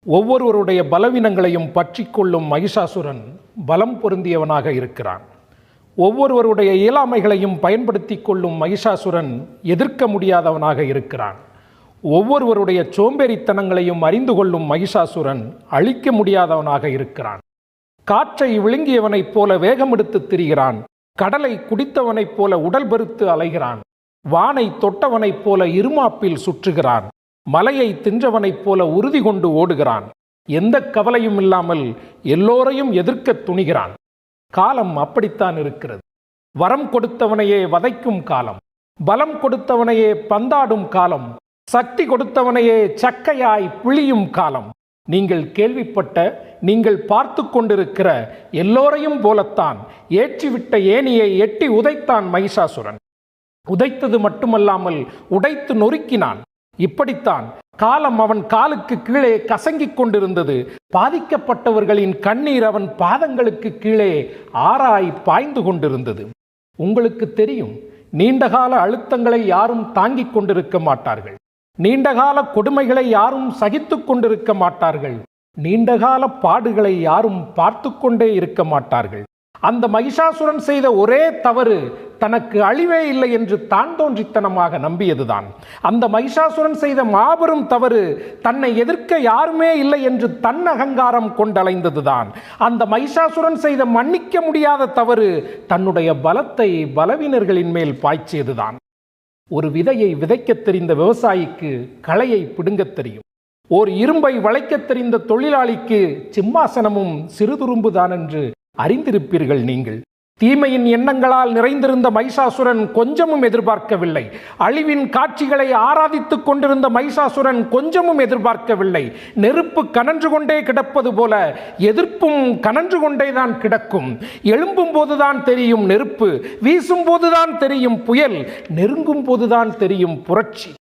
ஒவ்வொருவருடைய பலவீனங்களையும் பற்றி கொள்ளும் மகிஷாசுரன் பலம் பொருந்தியவனாக இருக்கிறான். ஒவ்வொருவருடைய இயலாமைகளையும் பயன்படுத்தி கொள்ளும் மகிஷாசுரன் எதிர்க்க முடியாதவனாக இருக்கிறான். ஒவ்வொருவருடைய சோம்பேறித்தனங்களையும் அறிந்து கொள்ளும் மகிஷாசுரன் அழிக்க முடியாதவனாக இருக்கிறான். காற்றை விழுங்கியவனைப் போல வேகமெடுத்து திரிகிறான். கடலை குடித்தவனைப் போல உடல் பெருத்து அலைகிறான். வானை தொட்டவனைப் போல இருமாப்பில் சுற்றுகிறான். மலையை தின்றவனைப் போல உறுதி கொண்டு ஓடுகிறான். எந்த கவலையும் இல்லாமல் எல்லோரையும் எதிர்க்க துணிகிறான். காலம் அப்படித்தான் இருக்கிறது. வரம் கொடுத்தவனையே வதைக்கும் காலம், பலம் கொடுத்தவனையே பந்தாடும் காலம், சக்தி கொடுத்தவனையே சக்கையாய் பிழியும் காலம். நீங்கள் கேள்விப்பட்ட, நீங்கள் பார்த்து கொண்டிருக்கிற எல்லோரையும் போலத்தான் ஏற்றிவிட்ட ஏணியை எட்டி உதைத்தான் மகிஷாசுரன். உதைத்தது மட்டுமல்லாமல் உடைத்து நொறுக்கினான். இப்படித்தான் காலம் அவன் காலுக்கு கீழே கசங்கிக் கொண்டிருந்தது. பாதிக்கப்பட்டவர்களின் கண்ணீர் அவன் பாதங்களுக்கு கீழே ஆறாய் பாய்ந்து கொண்டிருந்தது. உங்களுக்கு தெரியும், நீண்டகால அழுத்தங்களை யாரும் தாங்கிக் கொண்டிருக்க மாட்டார்கள். நீண்டகால கொடுமைகளை யாரும் சகித்து கொண்டிருக்க மாட்டார்கள். நீண்டகால பாடுகளை யாரும் பார்த்து கொண்டே இருக்க மாட்டார்கள். அந்த மகிஷாசுரன் செய்த ஒரே தவறு தனக்கு அழிவே இல்லை என்று தான் தோன்றித்தனமாக நம்பியதுதான். அந்த மகிஷாசுரன் செய்த மாபெரும் தவறு தன்னை எதிர்க்க யாருமே இல்லை என்று தன் அகங்காரம் கொண்டலைந்ததுதான். அந்த மகிஷாசுரன் செய்த மன்னிக்க முடியாத தவறு தன்னுடைய பலத்தை பலவீனர்களின் மேல் பாய்ச்சியதுதான். ஒரு விதையை விதைக்கத் தெரிந்த விவசாயிக்கு களையை பிடுங்கத் தெரியும். ஓர் இரும்பை வளைக்கத் தெரிந்த தொழிலாளிக்கு சிம்மாசனமும் சிறுதுரும்புதான் என்று அறிந்திருப்பீர்கள் நீங்கள். தீமையின் எண்ணங்களால் நிறைந்திருந்த மகிஷாசுரன் கொஞ்சமும் எதிர்பார்க்கவில்லை. அழிவின் காட்சிகளை ஆராதித்துக் கொண்டிருந்த மகிஷாசுரன் கொஞ்சமும் எதிர்பார்க்கவில்லை. நெருப்பு கனன்று கொண்டே கிடப்பது போல எதிர்ப்பும் கனன்று கொண்டேதான் கிடக்கும். எழும்பும் போதுதான் தெரியும் நெருப்பு, வீசும் போதுதான் தெரியும் புயல், நெருங்கும் போதுதான் தெரியும் புரட்சி.